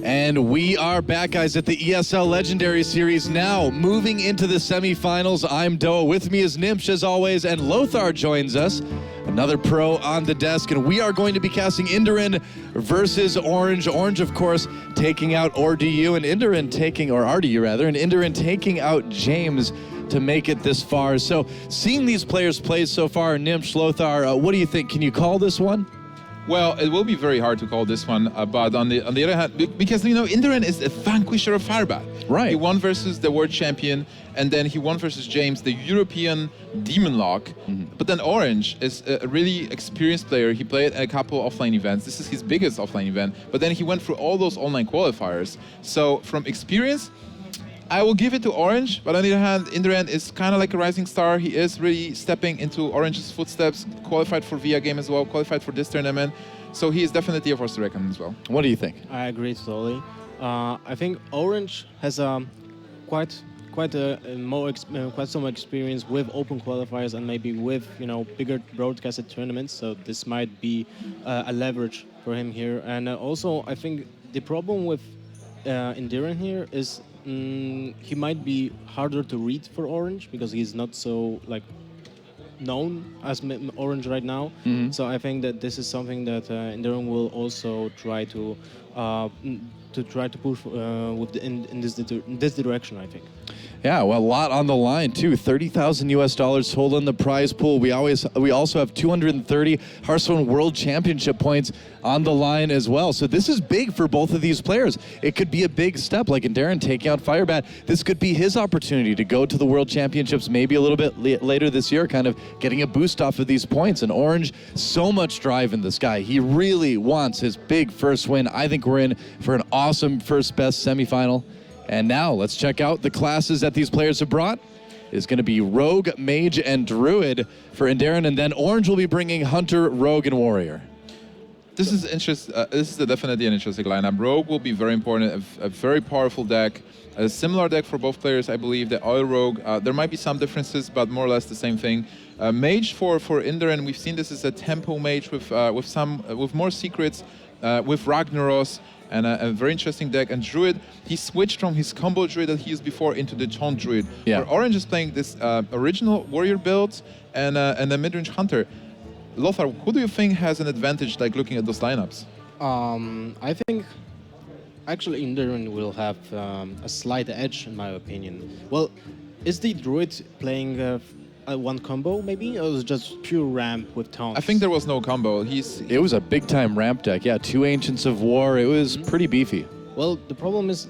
And we are back, guys, at the ESL Legendary Series now, moving into the semifinals. I'm Doa. With me is Nimsh, as always, and Lothar joins us, another pro on the desk, and we are going to be casting Inderen versus Orange. Orange, of course, taking out RDU, and Inderen taking, or RDU rather, and Inderen taking out James to make it this far. So, seeing these players play so far, Nimsh, Lothar, what do you think? Can you call this one? Well, it will be very hard to call this one, but on the other hand, because you know Inderen is a vanquisher of Firebat. Right. He won versus the world champion, and then he won versus James, the European Demon Lock. But then Orange is a really experienced player. He played at a couple offline events. This is his biggest offline event. But then he went through all those online qualifiers. So from experience, I will give it to Orange, but on the other hand, Inderen is kind of like a rising star. He is really stepping into Orange's footsteps, qualified for VIA game as well, qualified for this tournament. So he is definitely a force to reckon as well. What do you think? I agree totally. I think Orange has quite some experience with open qualifiers and maybe with bigger broadcasted tournaments. So this might be a leverage for him here. And also, I think the problem with Inderen here is he might be harder to read for Orange because he's not so known as Orange right now. So I think that this is something that Inderen will also try to push in this direction, I think. Yeah, well, a lot on the line too. $30,000 hold in the prize pool. We also have 230 Hearthstone World Championship points on the line as well. So this is big for both of these players. It could be a big step, like Inderen taking out Firebat. This could be his opportunity to go to the World Championships maybe a little bit later this year, kind of getting a boost off of these points. And Orange, so much drive in this guy. He really wants his big first win. I think we're in for an awesome first best semifinal. And now let's check out the classes that these players have brought. It's going to be Rogue, Mage, and Druid for Inderen, and then Orange will be bringing Hunter, Rogue, and Warrior. This is interesting. This is definitely an interesting lineup. Rogue will be very important, a very powerful deck, a similar deck for both players, I believe. The Oil Rogue, there might be some differences, but more or less the same thing. Mage for Inderen, we've seen this as a tempo mage with more secrets, with Ragnaros. And a very interesting deck. And Druid, he switched from his combo Druid that he used before into the Taunt Druid. Yeah. Where Orange is playing this original Warrior build and a mid-range Hunter. Lothar, who do you think has an advantage, like looking at those lineups? I think actually Inderen will have a slight edge, in my opinion. Well, is the Druid playing one combo maybe, or was it just pure ramp with taunts? I think there was no combo. It was a big-time ramp deck. Yeah, 2 Ancients of War. It was pretty beefy. Well, the problem is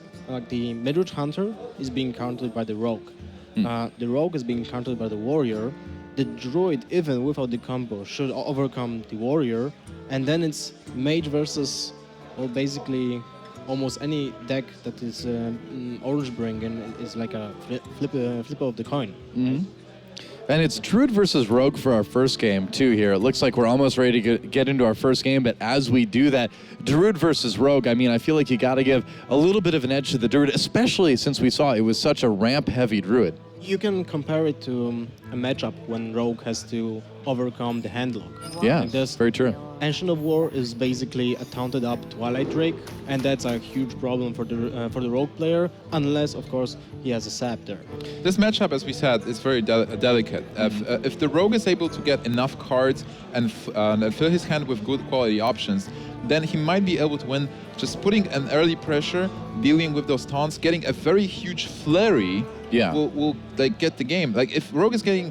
the mid-range Hunter is being countered by the Rogue. The Rogue is being countered by the Warrior. The Druid, even without the combo, should overcome the Warrior. And then it's Mage versus, well, basically almost any deck that is Orange bringing is like a flip of the coin. And it's Druid versus Rogue for our first game, too, here. It looks like we're almost ready to get into our first game, but as we do that, Druid versus Rogue, I mean, I feel like you got to give a little bit of an edge to the Druid, especially since we saw it was such a ramp-heavy Druid. You can compare it to a matchup when Rogue has to overcome the handlock. Yeah, like this. Very true. Ancient of War is basically a taunted up Twilight Drake, and that's a huge problem for the Rogue player, unless, of course, he has a sap there. This matchup, as we said, is very delicate. If the Rogue is able to get enough cards and fill his hand with good quality options, then he might be able to win just putting an early pressure, dealing with those taunts, getting a very huge flurry. Will like get the game. Like if Rogue is getting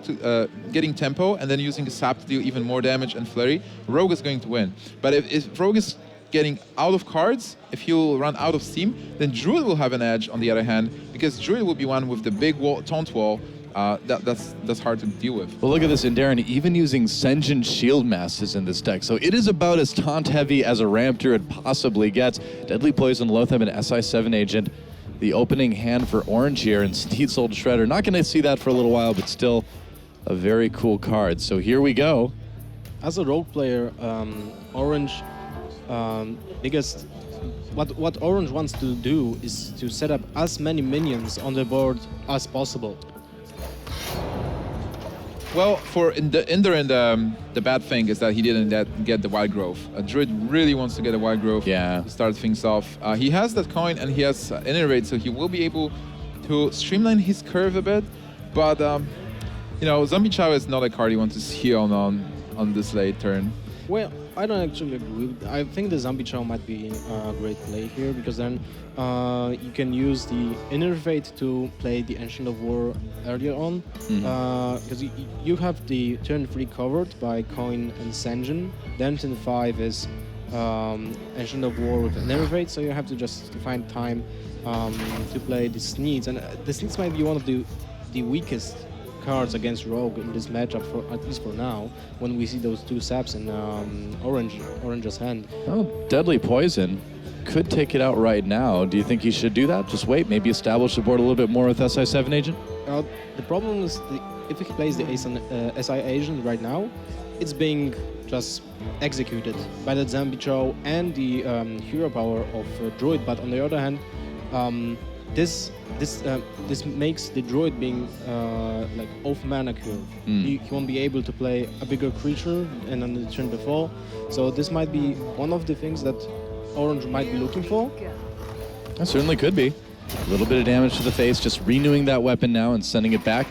tempo and then using a sap to deal even more damage and flurry, Rogue is going to win. But if Rogue is getting out of cards, if he'll run out of steam, then Druid will have an edge on the other hand, because Druid will be one with the big taunt wall. That's hard to deal with. Well, look at this, Inderen even using Sen'jin Shield Masters in this deck. So it is about as taunt heavy as a ramp Druid possibly gets. Deadly Poison, Lotham, and SI7 Agent. The opening hand for Orange here, and Steed Sold Shredder. Not going to see that for a little while, but still a very cool card. So here we go. As a Rogue player, Orange, what Orange wants to do is to set up as many minions on the board as possible. Well, for Inderen, the bad thing is that he didn't get the wild growth. Druid really wants to get a wild growth to start things off. He has that coin and he has Inderen, so he will be able to streamline his curve a bit. But you know, Zombie Chow is not a card you want to see on this late turn. Well, I don't actually agree. I think the Zombie Chow might be a great play here because then you can use the Innervate to play the Ancient of War earlier on. Because you have the turn 3 covered by Coin and Senjin. Then turn 5 is Ancient of War with Innervate, so you have to just find time to play the Sneeds. And the Sneeds might be one of the weakest cards against Rogue in this matchup, for at least for now, when we see those two saps in Orange's hand. Oh, Deadly Poison could take it out right now. Do you think he should do that? Just wait, maybe establish the board a little bit more with SI7 Agent? The problem is if he plays the SI Agent right now, it's being just executed by the Zombie Chow and the hero power of Druid, but on the other hand, this makes the Druid being like off mana curve. He won't be able to play a bigger creature and on the turn before. So this might be one of the things that Orange might be looking for. That certainly could be. A little bit of damage to the face, just renewing that weapon now and sending it back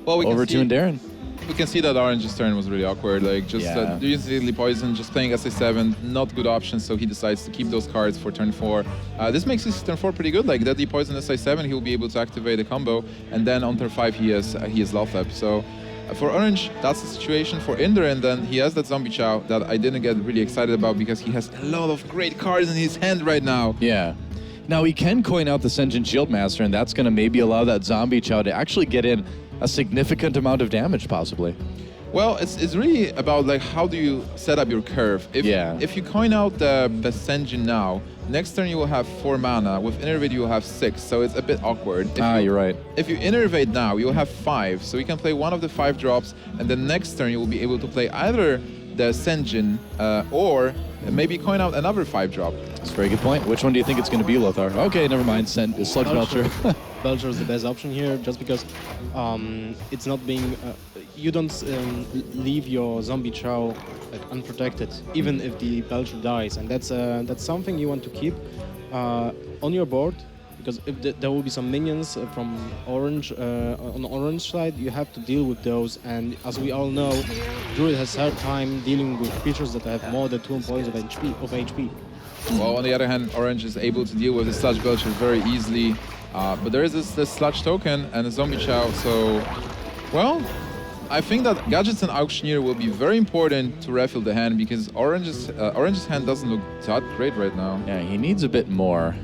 over to Inderen. We can see that Orange's turn was really awkward. Like just using Deadly Poison, just playing SA7, not good option. So he decides to keep those cards for turn 4. This makes his turn 4 pretty good. Like Deadly Poison SA7, he will be able to activate a combo, and then on turn 5 he has Lothep. So for Orange, that's the situation. For Inderen, then he has that Zombie Chow that I didn't get really excited about because he has a lot of great cards in his hand right now. Yeah. Now he can coin out the Senjin Shieldmaster, and that's going to maybe allow that Zombie Chow to actually get in a significant amount of damage, possibly. Well, it's really about like how do you set up your curve. If you coin out the Senjin now, next turn you will have 4 mana. With Innervate you will have 6, so it's a bit awkward. You're right. If you Innervate now, you'll have 5, so you can play one of the 5 drops, and then next turn you will be able to play either the Senjin or maybe coin out another 5 drop. That's a very good point. Which one do you think it's going to be, Lothar? Okay, never mind. Sludge Belcher. Belcher is the best option here, just because it's not being... you don't leave your Zombie Chow like, unprotected, even if the Belcher dies. And that's something you want to keep on your board, because if there will be some minions from Orange, on the Orange side, you have to deal with those. And as we all know, Druid has hard time dealing with creatures that have more than 2 points of HP. Well, on the other hand, Orange is able to deal with the Sludge Belcher very easily. But there is this Sludge token and a Zombie Chow, so... Well, I think that Gadgets and Auctioneer will be very important to refill the hand, because Orange's hand doesn't look that great right now. Yeah, he needs a bit more.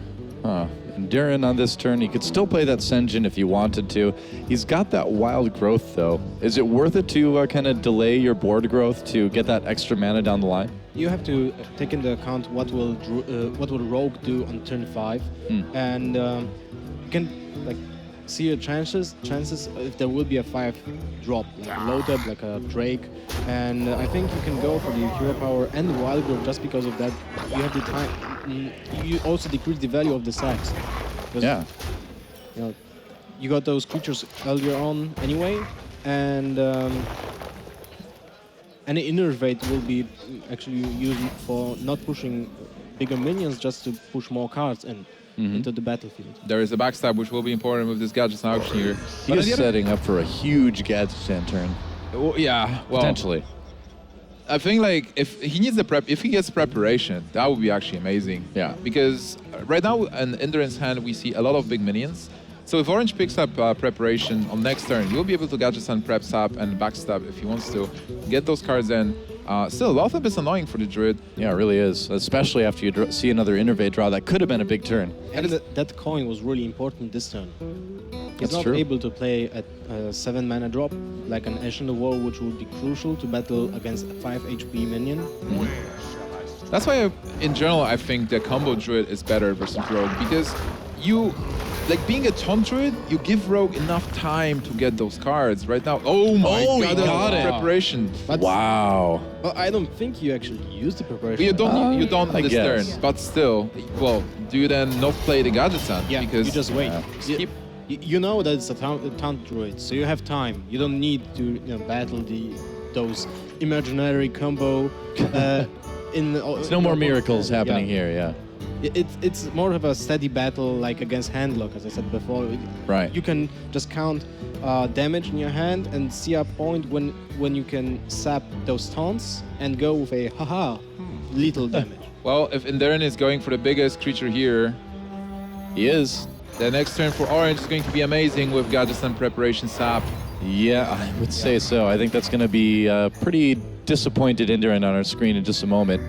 Inderen on this turn, he could still play that Senjin if he wanted to. He's got that wild growth, though. Is it worth it to kind of delay your board growth to get that extra mana down the line? You have to take into account what will Rogue do on turn 5, and you can like see your chances if there will be a 5 drop, like a Lothep, like a Drake, and I think you can go for the hero power and the wild growth just because of that. You have the time. You also decrease the value of the sacks. Yeah. You know, you got those creatures earlier on anyway, and any Innervate will be actually used for not pushing bigger minions, just to push more cards into the battlefield. There is a backstab which will be important with this Gadgets and Auctioneer. He is setting up for a huge Gadget turn. Yeah, well, potentially. I think like if he needs if he gets preparation, that would be actually amazing. Yeah. Because right now in Inderen's hand we see a lot of big minions. So if Orange picks up preparation on next turn, you'll be able to Gadget and prep sap and backstab if he wants to get those cards in. Still, Lothep is annoying for the Druid. Yeah, it really is, especially after you see another Innervate draw. That could have been a big turn. And that coin was really important this turn. He's That's not true. able to play at a 7 mana drop, like an Ancient of War, which would be crucial to battle against a 5 HP minion. That's why, in general, I think the combo Druid is better versus Rogue, because you... Like being a Taunt Druid, you give Rogue enough time to get those cards. Right now, oh my god, he got it. Preparation. But Wow. well, I don't think you actually use the preparation. You don't I this guess. turn, but still, well, do you then not play the Gadgetzan? Yeah, because you just wait. keep You know that it's a taunt druid, so you have time. You don't need to battle those imaginary combo. There's no more miracles happening here, yeah. It's more of a steady battle, like against handlock, as I said before. Right. You can just count damage in your hand and see a point when you can sap those taunts and go with a little damage. Well, if Inderen is going for the biggest creature here, He is. the next turn for Orange is going to be amazing with Gadgets and Preparation Sap. Yeah, I would say so. I think that's going to be pretty disappointed Inderen on our screen in just a moment.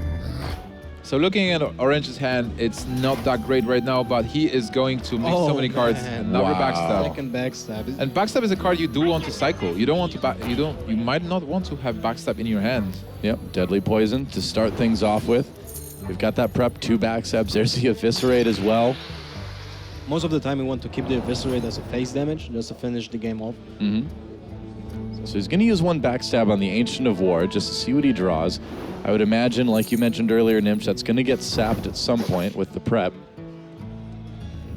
So looking at Orange's hand, it's not that great right now, but he is going to make so many cards. Man. Another Wow. backstab. Second backstab. And backstab is a card you do want to cycle. You don't want to you might not want to have backstab in your hand. Yep, deadly poison to start things off with. We've got that prep, 2 backstabs. There's the eviscerate as well. Most of the time, we want to keep the eviscerate as a face damage, just to finish the game off. So he's going to use 1 backstab on the Ancient of War just to see what he draws. I would imagine, like you mentioned earlier, Nimsh, that's going to get sapped at some point with the prep.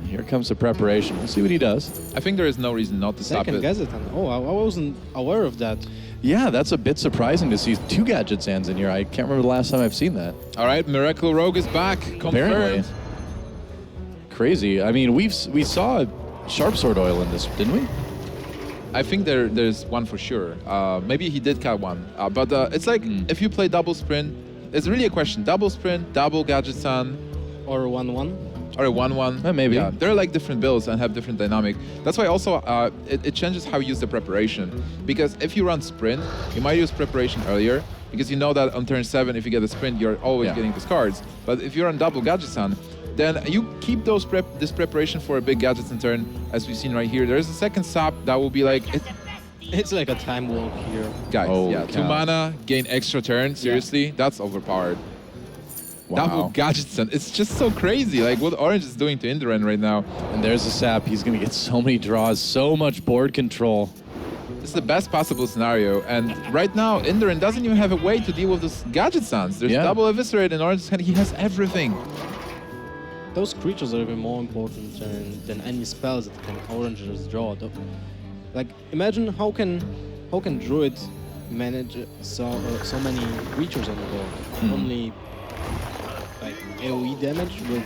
Here comes the preparation. We'll see what he does. I think there is no reason not to sap Second it. Gadget. Oh, I wasn't aware of that. Yeah, that's a bit surprising to see 2 Gadget Sands in here. I can't remember the last time I've seen that. All right, Miracle Rogue is back. Confirmed. Apparently. Crazy. I mean, we saw Sharp Sword Oil in this, didn't we? I think there's one for sure. Maybe he did cut one. But it's like if you play double sprint, it's really a question. Double sprint, double Gadget Sun, Or 1-1. or a 1-1. Maybe. Yeah, they're like different builds and have different dynamic. That's why also it changes how you use the preparation. Because if you run sprint, you might use preparation earlier, because you know that on turn 7, if you get a sprint, you're always getting these cards. But if you run double Gadget Sun, then you keep this preparation for a big Gadgets in turn, as we've seen right here. There's a second sap that will be like... It's like a time walk here. Guys, Holy yeah, 2 cow. mana, gain extra turn. Seriously, that's overpowered. Double Wow. Gadgets, and it's just so crazy. Like what Orange is doing to Inderen right now. And there's a sap. He's going to get so many draws, so much board control. It's the best possible scenario. And right now, Inderen doesn't even have a way to deal with this Gadget Suns. There's double Eviscerate in Orange's hand. He has everything. Those creatures are even more important than any spells that can Orange just draw. Like, imagine how can Druid manage so many creatures on the board? Only like AoE damage with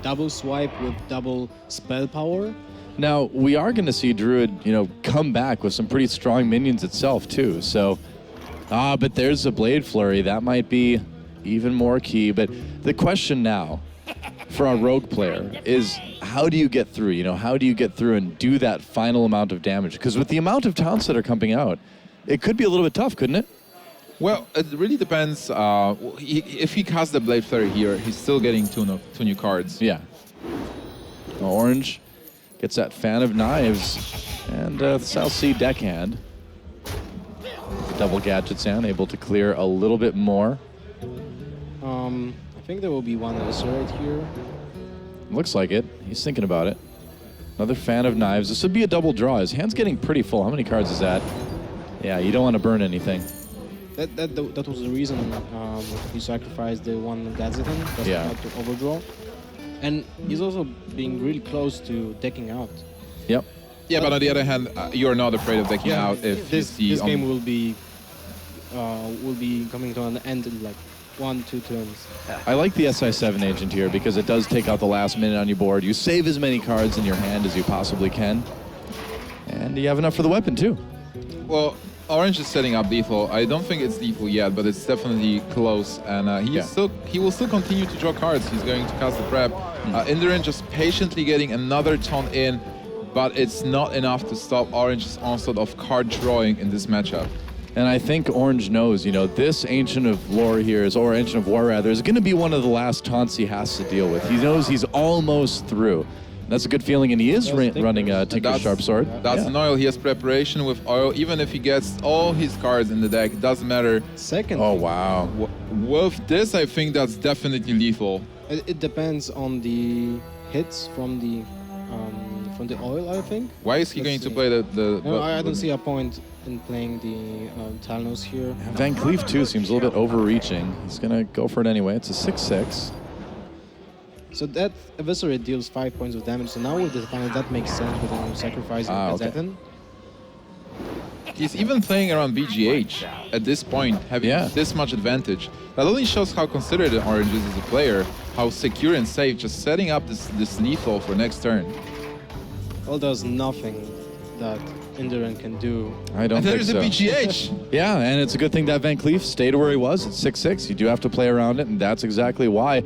double swipe with double spell power. Now, we are going to see Druid, come back with some pretty strong minions itself, too. So, but there's a Blade Flurry. That might be even more key. But the question now for our Rogue player is, how do you get through? How do you get through and do that final amount of damage? Because with the amount of taunts that are coming out, it could be a little bit tough, couldn't it? Well, it really depends. If he casts the Blade Flurry here, he's still getting two new cards. Yeah. Orange gets that Fan of Knives and South Sea Deckhand. Double Gadget Sound, able to clear a little bit more. I think there will be one Eviscerate here. Looks like it. He's thinking about it. Another Fan of Knives. This would be a double draw. His hand's getting pretty full. How many cards is that? Yeah, you don't want to burn anything. That was the reason he sacrificed the one Gazetan, just not to overdraw. And he's also being really close to decking out. Yep. Yeah, but on the other hand, you're not afraid of decking out if this you see game will be coming to an end in like 1-2 turns. I like the SI7 agent here because it does take out the last minute on your board. You save as many cards in your hand as you possibly can. And you have enough for the weapon, too. Well, Orange is setting up lethal. I don't think it's lethal yet, but it's definitely close. And he will still continue to draw cards. He's going to cast the prep. Inderen just patiently getting another taunt in, but it's not enough to stop Orange's onslaught of card drawing in this matchup. And I think Orange knows, this Ancient of Lore here or Ancient of War rather, is going to be one of the last taunts he has to deal with. He knows he's almost through. That's a good feeling, and he is running a Tinker's Sharp Sword. That's an oil. He has preparation with oil. Even if he gets all his cards in the deck, it doesn't matter. Second. Oh, wow. With this, I think that's definitely lethal. It depends on the hits from the oil, I think. Why is he going to play the No, I don't see a point in playing the Talnos here. Van Cleef, too, seems a little bit overreaching. He's going to go for it anyway. It's a 6/6. So that Eviscerate deals 5 points of damage. So now with the final, that makes sense with him sacrificing okay. Gazetan. He's even playing around BGH at this point, having this much advantage. That only shows how considerate Orange is as a player, how secure and safe, just setting up this lethal for next turn. Well, there's nothing that Inderen can do. I don't And think there's so. a BGH! Yeah, and it's a good thing that Van Cleef stayed where he was at 6-6. You do have to play around it, and that's exactly why.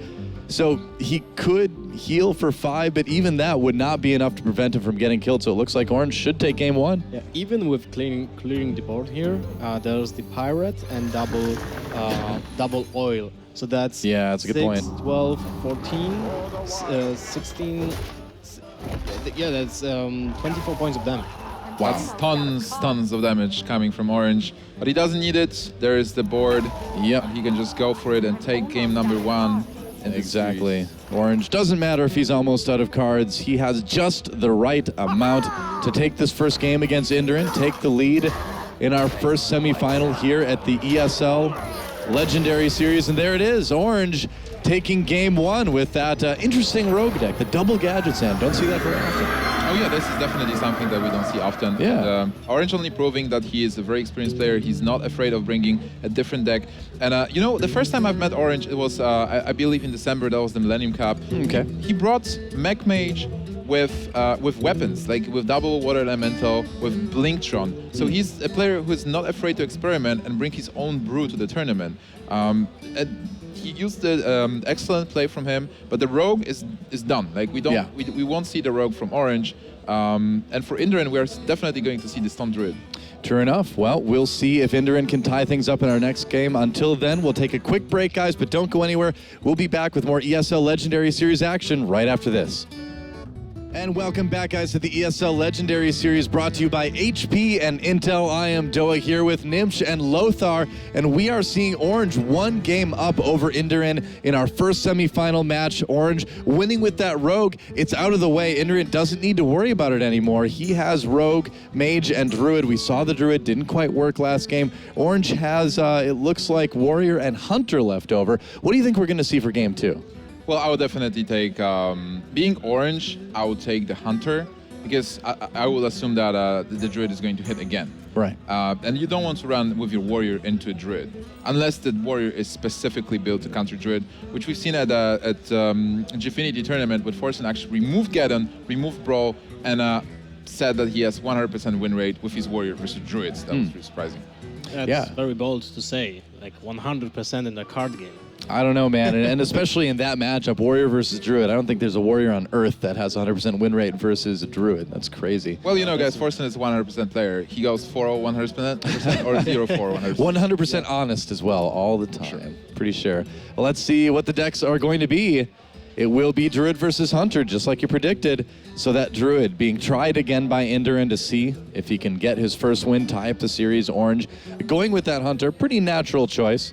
So he could heal for 5, but even that would not be enough to prevent him from getting killed. So it looks like Orange should take game 1. Yeah, even with clearing the board here, there's the Pirate and double oil. So that's a good 6, point. 12, 14, 16. Yeah, that's 24 points of damage. Wow. That's tons of damage coming from Orange. But he doesn't need it. There is the board. Yep. He can just go for it and take game number 1. Exactly. Orange, doesn't matter if he's almost out of cards. He has just the right amount to take this first game against Inderen, take the lead in our first semifinal here at the ESL Legendary Series. And there it is, Orange taking game 1 with that interesting rogue deck, the double Gadgets hand. Don't see that very often. Oh yeah, this is definitely something that we don't see often. Yeah. And, Orange only proving that he is a very experienced player. He's not afraid of bringing a different deck. And you know, the first time I've met Orange, it was, I believe in December, that was the Millennium Cup. Okay. He brought Mech Mage with weapons, like with double Water Elemental, with Blinktron. So he's a player who's not afraid to experiment and bring his own brew to the tournament. And he used the excellent play from him, but the Rogue is done. Like we don't, we won't see the Rogue from Orange. And for Inderen, we are definitely going to see the Stun Druid. True enough. Well, we'll see if Inderen can tie things up in our next game. Until then, we'll take a quick break, guys, but don't go anywhere. We'll be back with more ESL Legendary Series action right after this. And welcome back, guys, to the ESL Legendary Series brought to you by HP and Intel. I am Doa here with Nimsh and Lothar, and we are seeing Orange 1 game up over Inderen in our first semifinal match. Orange winning with that Rogue. It's out of the way. Inderen doesn't need to worry about it anymore. He has Rogue, Mage, and Druid. We saw the Druid didn't quite work last game. Orange has, it looks like, Warrior and Hunter left over. What do you think we're going to see for game 2? Well, I would definitely take, being Orange, I would take the Hunter, because I would assume that the Druid is going to hit again. Right. And you don't want to run with your Warrior into a Druid, unless the Warrior is specifically built to counter Druid, which we've seen at Gfinity tournament, with Forsen actually removed Geddon, removed Brawl, and said that he has 100% win rate with his Warrior versus Druids. That was pretty surprising. That's very bold to say, like 100% in a card game. I don't know, man. And especially in that matchup, Warrior versus Druid, I don't think there's a Warrior on Earth that has 100% win rate versus a Druid. That's crazy. Well, you know, guys, Forsen is a 100% player. He goes 4-0 100% or 0-4 100%. 100% honest as well, all the time. Sure. Pretty sure. Well, let's see what the decks are going to be. It will be Druid versus Hunter, just like you predicted. So that Druid being tried again by Inderen to see if he can get his first win, tie up the series. Orange going with that Hunter, pretty natural choice.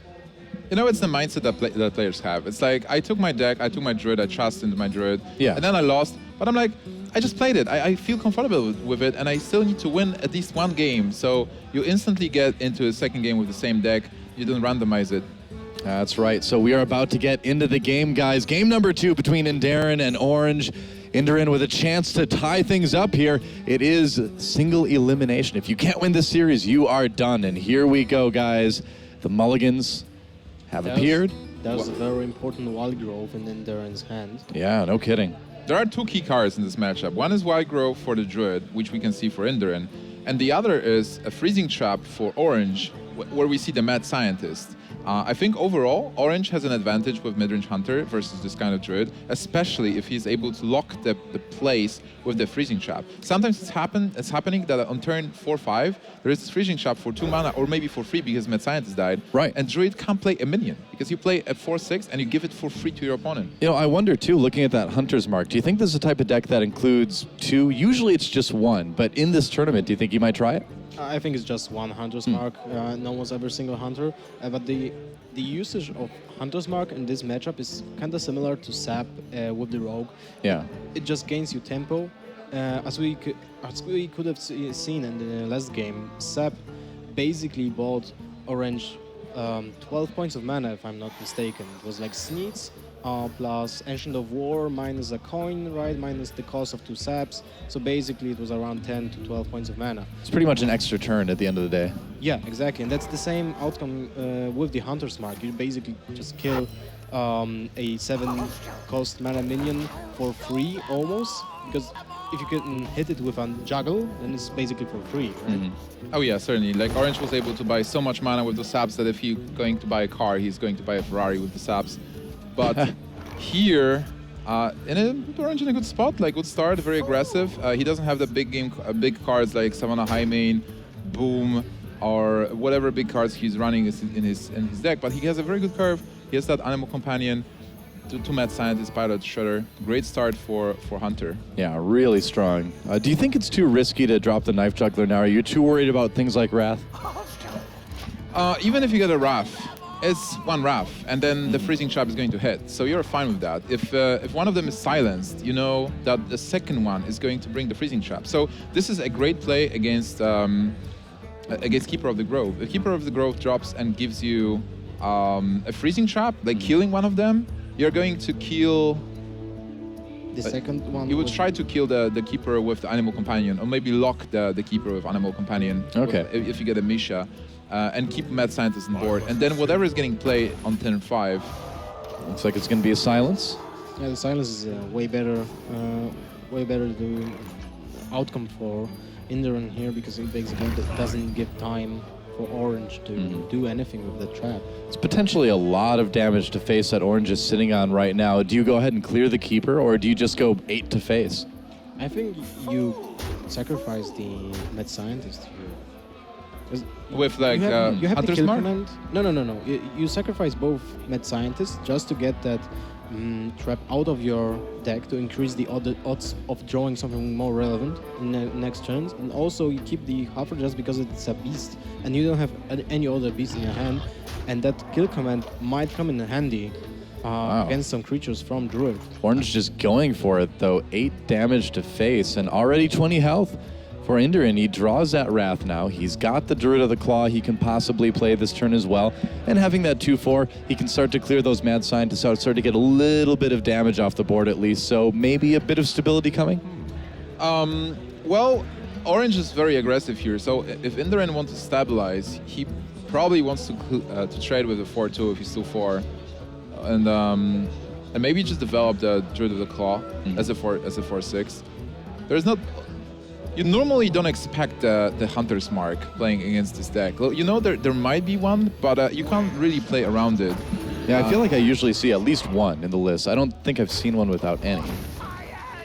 You know, it's the mindset that players have. It's like, I took my deck, I took my Druid, I trust into my Druid, and then I lost. But I'm like, I just played it. I feel comfortable with it, and I still need to win at least 1 game. So you instantly get into a second game with the same deck. You don't randomize it. That's right. So we are about to get into the game, guys. Game number 2 between Inderen and Orange. Inderen with a chance to tie things up here. It is single elimination. If you can't win this series, you are done. And here we go, guys. The mulligans have appeared. That was a very important Wild Grove in Inderen's hand. Yeah, no kidding. There are 2 key cards in this matchup. One is Wild Grove for the Druid, which we can see for Inderen, and the other is a Freezing Trap for Orange, where we see the Mad Scientist. I think overall, Orange has an advantage with Midrange Hunter versus this kind of Druid, especially if he's able to lock the place with the Freezing Trap. Sometimes it's happening that on turn 4-5, there is this Freezing Trap for 2 mana, or maybe for free because Mad Scientist died. Right. And Druid can't play a minion, because you play at 4-6 and you give it for free to your opponent. You know, I wonder too, looking at that Hunter's Mark, do you think this is a type of deck that includes 2? Usually it's just 1, but in this tournament, do you think you might try it? I think it's just 1 Hunter's Mark, no one's ever single Hunter. But the usage of Hunter's Mark in this matchup is kind of similar to Sap with the Rogue. Yeah. It just gains you tempo. As we could have seen in the last game, Sap basically bought Orange 12 points of mana, if I'm not mistaken. It was like Sneeds, plus Ancient of War minus a coin, right? Minus the cost of 2 saps. So basically it was around 10 to 12 points of mana. It's pretty much an extra turn at the end of the day. Yeah, exactly. And that's the same outcome with the Hunter's Mark. You basically just kill a 7 cost mana minion for free almost. Because if you can hit it with a juggle, then it's basically for free, right? Oh yeah, certainly. Like Orange was able to buy so much mana with the saps that if he's going to buy a car, he's going to buy a Ferrari with the saps. But here, Orange in a good spot, like good start, very aggressive. He doesn't have the big cards like Savannah Highmane, Boom, or whatever big cards he's running in his deck. But he has a very good curve. He has that Animal Companion, two Mad Scientist, Pilot Shredder. Great start for Hunter. Yeah, really strong. Do you think it's too risky to drop the Knife Juggler now? Are you too worried about things like Wrath? Even if you get a Wrath, it's one Wrath, and then the Freezing Trap is going to hit. So you're fine with that. If one of them is silenced, you know that the second one is going to bring the Freezing Trap. So this is a great play against Keeper of the Grove. If Keeper of the Grove drops and gives you a Freezing Trap, like killing one of them, you're going to kill... The second one... You would try to kill the Keeper with the Animal Companion, or maybe lock the Keeper with Animal Companion. Okay. If you get a Misha. And keep Mad Scientist on board. And then whatever is getting played on turn 5. Looks like it's going to be a silence. Yeah, the silence is way better the outcome for Inderen here, because it basically doesn't give time for Orange to do anything with the trap. It's potentially a lot of damage to face that Orange is sitting on right now. Do you go ahead and clear the Keeper, or do you just go 8 to face? I think you sacrifice the Mad Scientist here. With like you have the Hunter's kill Mark? command. No. You sacrifice both Mad Scientists just to get that trap out of your deck to increase the odds of drawing something more relevant in the next turns. And also you keep the Huffer just because it's a beast and you don't have any other beast in your hand. And that kill command might come in handy against some creatures from Druid. Orange just going for it though. 8 damage to face and already 20 health. For Inderen, he draws that Wrath now. He's got the Druid of the Claw he can possibly play this turn as well. And having that 2/4, he can start to clear those Mad Scientists out, start to get a little bit of damage off the board at least. So maybe a bit of stability coming? Well, Orange is very aggressive here. So if Inderen wants to stabilize, he probably wants to trade with a 4/2 if he's still 4. And maybe just develop the Druid of the Claw as a 4/6. There's not... You normally don't expect the Hunter's Mark playing against this deck. You know there might be one, but you can't really play around it. Yeah, I feel like I usually see at least one in the list. I don't think I've seen one without any.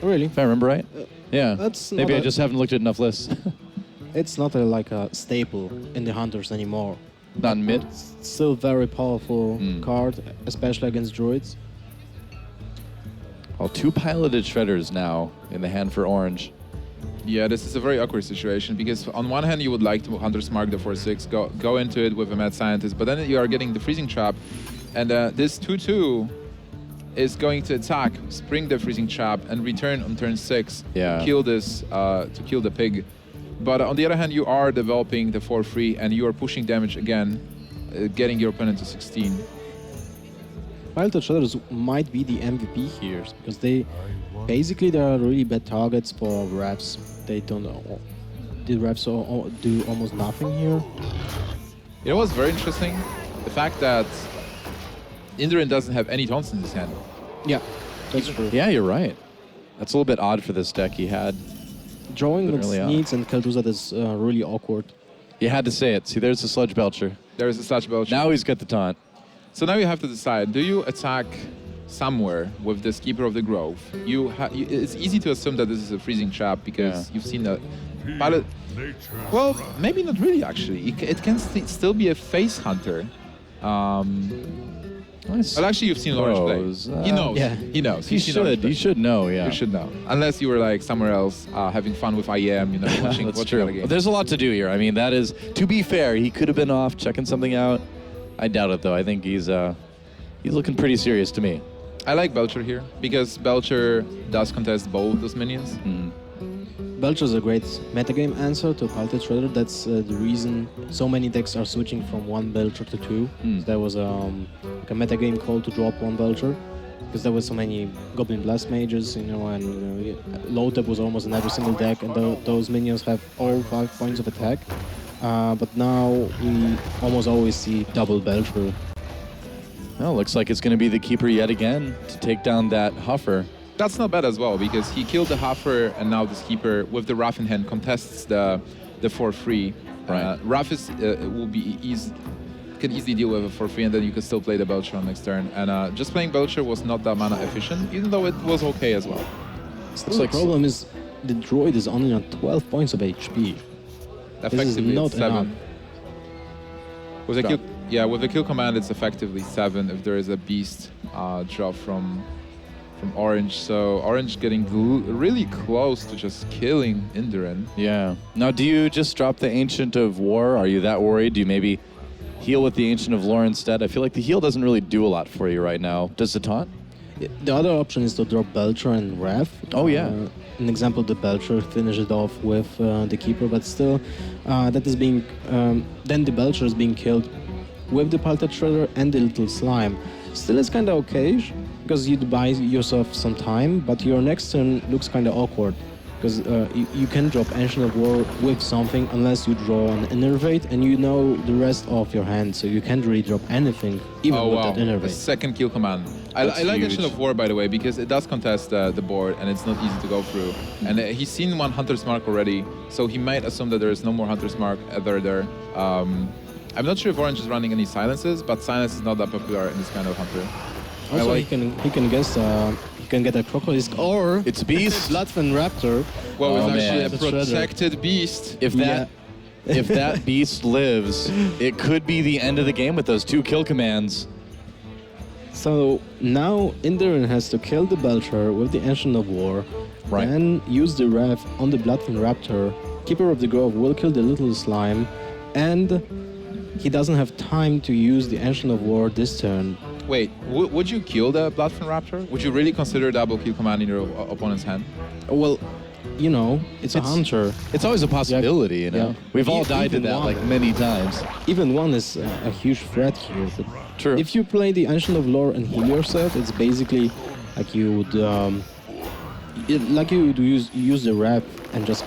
Really? If I remember right? Yeah. That's Maybe not I just haven't looked at enough lists. It's not like a staple in the Hunters anymore. Not in mid? It's still very powerful card, especially against Druids. Well, 2 piloted Shredders now in the hand for Orange. Yeah, this is a very awkward situation because on one hand you would like to Hunter's Mark the 4/6, go into it with a Mad Scientist, but then you are getting the Freezing Trap, and this 2/2 is going to attack, spring the Freezing Trap, and return on turn 6 Yeah. kill this to kill the pig. But on the other hand, you are developing the 4/3 and you are pushing damage again, getting your opponent to 16. Piloted Shadows might be the MVP here because they are really bad targets for refs. They don't know. The refs do almost nothing here. You know what's very interesting? The fact that Inderen doesn't have any taunts in his hand. Yeah, that's true. Yeah, you're right. That's a little bit odd for this deck. He had... Drawing with Literally Needs and Kalduzat is really awkward. You had to say it. See, there's the Sludge Belcher. There is a Sludge Belcher. Now he's got the taunt. So now you have to decide, do you attack somewhere with this Keeper of the Grove? It's easy to assume that this is a Freezing Trap because you've seen the pilot. Well, maybe not really actually. It can still be a Face Hunter. Nice. Well, actually, you've seen Orange play. He knows. Yeah. He knows. He should know, yeah. You should know. Unless you were like somewhere else having fun with IEM, watching That's watching true. the game. There's a lot to do here. I mean, that is, to be fair, he could have been off checking something out. I doubt it, though. I think he's looking pretty serious to me. I like Belcher here because Belcher does contest both those minions. Belcher is a great metagame answer to Piloted Shredder. That's the reason so many decks are switching from 1 Belcher to 2. So there was like a metagame call to drop 1 Belcher. because there were so many Goblin Blast Mages, and low tap was almost in every single deck, and those minions have all 5 points of attack. But now we almost always see double Belcher. Well, looks like it's going to be the keeper yet again to take down that Huffer. That's not bad as well, because he killed the Huffer, and now this keeper with the Wrath in hand contests the 4-3. Right. Wrath is will be can easily deal with it for free, and then you can still play the Belcher on next turn. And just playing Belcher was not that mana efficient, even though it was okay as well. Still, the problem is the Druid is only on 12 points of HP. Effectively, not it's 7. enough. With a kill, with the kill command, it's effectively 7 if there is a beast drop from Orange. So Orange getting really close to just killing Inderen. Yeah. Now, do you just drop the Ancient of War? Are you that worried? Do you maybe heal with the Ancient of Lore instead? I feel like the heal doesn't really do a lot for you right now. Does the taunt? The other option is to drop Belcher and Wrath. Oh, yeah. An example, the Belcher finish it off with the Keeper, but still, that is being... then the Belcher is being killed with the Palta Shredder and the Little Slime. Still, it's kind of okay, because you buy yourself some time, but your next turn looks kind of awkward. Because you can drop Ancient of War with something unless you draw an Innervate and you know the rest of your hand, so you can't really drop anything, even with that The Innervate. second kill command. I like huge. Ancient of War, by the way, because it does contest the board and it's not easy to go through. And he's seen one Hunter's Mark already, so he might assume that there is no more Hunter's Mark ever there. I'm not sure if Orange is running any silences, but silence is not that popular in this kind of Hunter. Also, he can guess he can get a Crocodile or It's Beast. Bloodfen Raptor. Well, Oh, it's actually man. a That's Shredder. protected beast. If that if that beast lives, it could be the end of the game with those 2 kill commands. So now Inderen has to kill the Belcher with the Ancient of War, Right. then use the Wrath on the Bloodfen Raptor. Keeper of the Grove will kill the Little Slime, and he doesn't have time to use the Ancient of War this turn. Wait, would you kill the Bloodfen Raptor? Would you really consider double kill command in your opponent's hand? Well, it's a hunter. It's always a possibility, Yeah. We've all died to Even that one. like many times. Even one is a huge threat here. But True. if you play the Ancient of Lore and heal yourself, it's basically like you would use the Wrap and just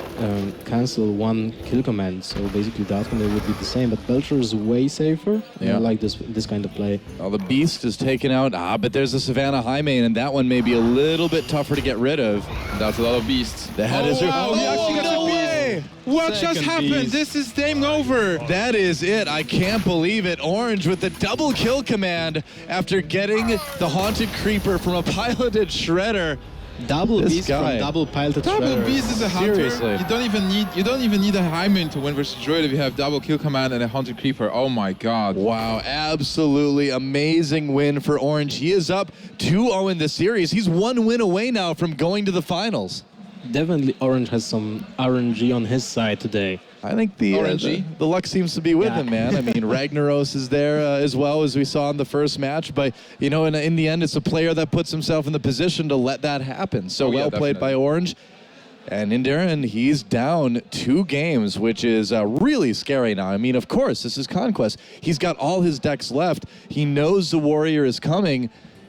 cancel one kill command. So basically the outcome would be the same. But Belcher is way safer. Yeah. I like this kind of play. Well, the beast is taken out. But there's a Savannah High Main, and that one may be a little bit tougher to get rid of. That's a lot of beasts. The head is... Wow, he actually got no the beast. way! What just Second happened? beast. This is game over. That is it. I can't believe it. Orange with the double kill command after getting the Haunted Creeper from a piloted Shredder. Double This beast guy. from double piloted Double Shredder. beast is a hunter. Seriously. You don't even need a Hyman to win versus Druid if you have double kill command and a haunted creeper. Oh my god. Wow, absolutely amazing win for Orange. He is up 2-0 in the series. He's 1 win away now from going to the finals. Definitely Orange has some RNG on his side today. I think the luck seems to be with Yeah. him, man. I mean, Ragnaros is there as well, as we saw in the first match. But, in the end, it's a player that puts himself in the position to let that happen. So yeah, well played by definitely. Orange. And Inderen, he's down 2 games, which is really scary now. I mean, of course, this is Conquest. He's got all his decks left. He knows the Warrior is coming.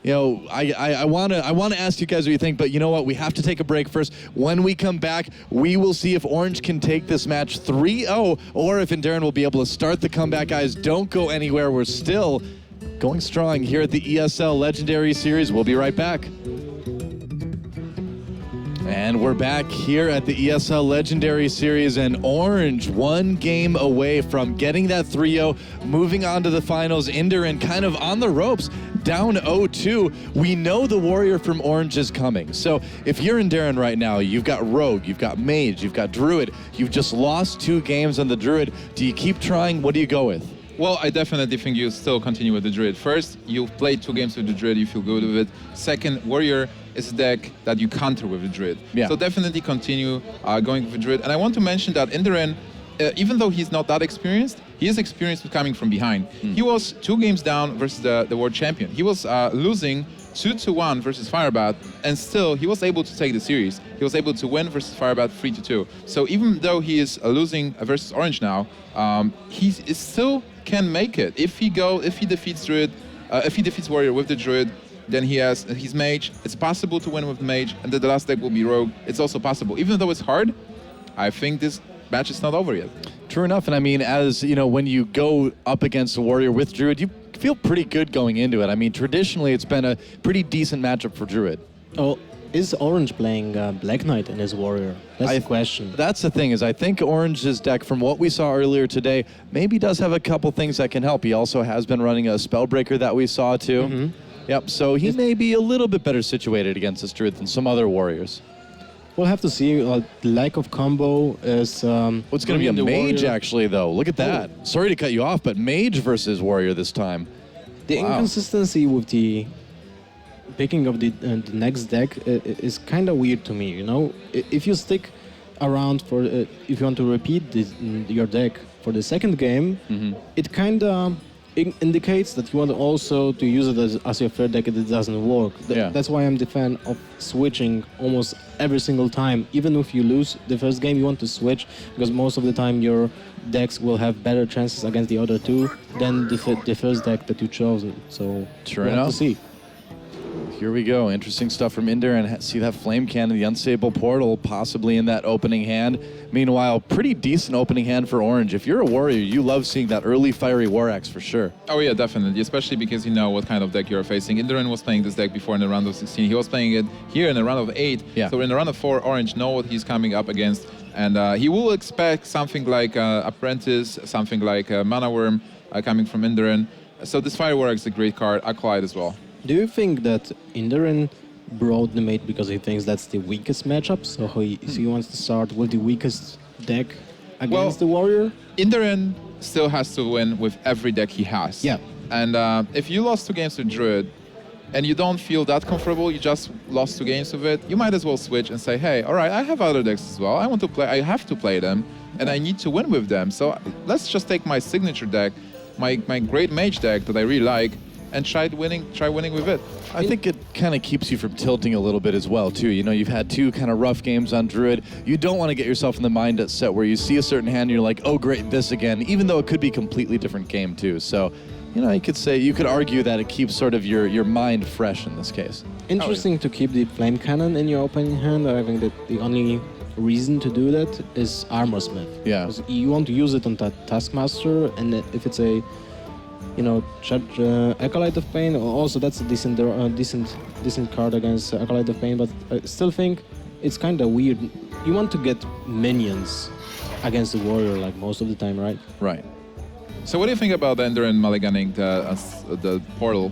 I want to ask you guys what you think, but you know what? We have to take a break first. When we come back, we will see if Orange can take this match 3-0 or if Inderen will be able to start the comeback. Guys, don't go anywhere. We're still going strong here at the ESL Legendary Series. We'll be right back. And we're back here at the ESL Legendary Series, and Orange 1 game away from getting that 3-0, moving on to the finals. Inderen kind of on the ropes, down 0-2. We know the Warrior from Orange is coming. So if you're Inderen right now, you've got Rogue, you've got Mage, you've got Druid. You've just lost 2 games on the Druid. Do you keep trying? What do you go with? Well, I definitely think you still continue with the Druid. First, you've played 2 games with the Druid, you feel good with it. Second, Warrior is a deck that you counter with the Druid. Yeah. So definitely continue going with the Druid. And I want to mention that Inderen, even though he's not that experienced, he is experienced with coming from behind. He was 2 games down versus the world champion. He was losing 2-1 versus Firebat, and still he was able to take the series. He was able to win versus Firebat 3-2. So even though he is losing versus Orange now, he is still can make it. If he defeats Druid, if he defeats Warrior with the Druid, Then he's mage. It's possible to win with mage, and then the last deck will be rogue. It's also possible. Even though it's hard, I think this match is not over yet. True enough, and I mean, as you know, when you go up against a warrior with Druid, you feel pretty good going into it. I mean, traditionally, it's been a pretty decent matchup for Druid. Oh, is Orange playing Black Knight in his warrior? That's the question. That's the thing, is I think Orange's deck, from what we saw earlier today, maybe does have a couple things that can help. He also has been running a Spellbreaker that we saw too. Mm-hmm. Yep, so he may be a little bit better situated against this Druid than some other warriors. We'll have to see. The lack of combo is... It's going to be a mage, actually, though. Look at that. Sorry to cut you off, but mage versus warrior this time. The inconsistency with the picking of the next deck is kind of weird to me, you know? If you stick around for... if you want to repeat your deck for the second game, it kind of indicates that you want also to use it as your third deck and it doesn't work. That's why I'm the fan of switching almost every single time. Even if you lose the first game, you want to switch because most of the time your decks will have better chances against the other two than the first deck that you chose. So we'll have to see. Here we go. Interesting stuff from Inderen. See that Flame Cannon, the Unstable Portal, possibly in that opening hand. Meanwhile, pretty decent opening hand for Orange. If you're a warrior, you love seeing that early fiery War Axe for sure. Oh yeah, definitely. Especially because you know what kind of deck you're facing. Inderen was playing this deck before in the round of 16. He was playing it here in the round of 8. Yeah. So in the round of 4, Orange know what he's coming up against. And he will expect something like Apprentice, something like Mana Worm coming from Inderen. So this Fire War Axe is a great card. Acolyte as well. Do you think that Inderen brought the mate because he thinks that's the weakest matchup? So he wants to start with the weakest deck against the warrior? Inderen still has to win with every deck he has. Yeah. And if you lost 2 games to Druid and you don't feel that comfortable, you just lost 2 games with it, you might as well switch and say, hey, all right, I have other decks as well. I have to play them, and I need to win with them. So let's just take my signature deck, my great mage deck that I really like, and try winning with it. I think it kind of keeps you from tilting a little bit as well, too. You know, you've had 2 kind of rough games on Druid. You don't want to get yourself in the mindset where you see a certain hand and you're like, oh, great, this again, even though it could be a completely different game, too. So, you know, you could argue that it keeps sort of your mind fresh in this case. Interesting to keep the Flame Cannon in your opening hand. I think that the only reason to do that is Armorsmith. Yeah. 'Cause you want to use it on that Taskmaster, and if it's a Acolyte of Pain. Also, that's a decent card against Acolyte of Pain, but I still think it's kind of weird. You want to get minions against the warrior, like most of the time, right? Right. So what do you think about Inderen mulliganing the portal?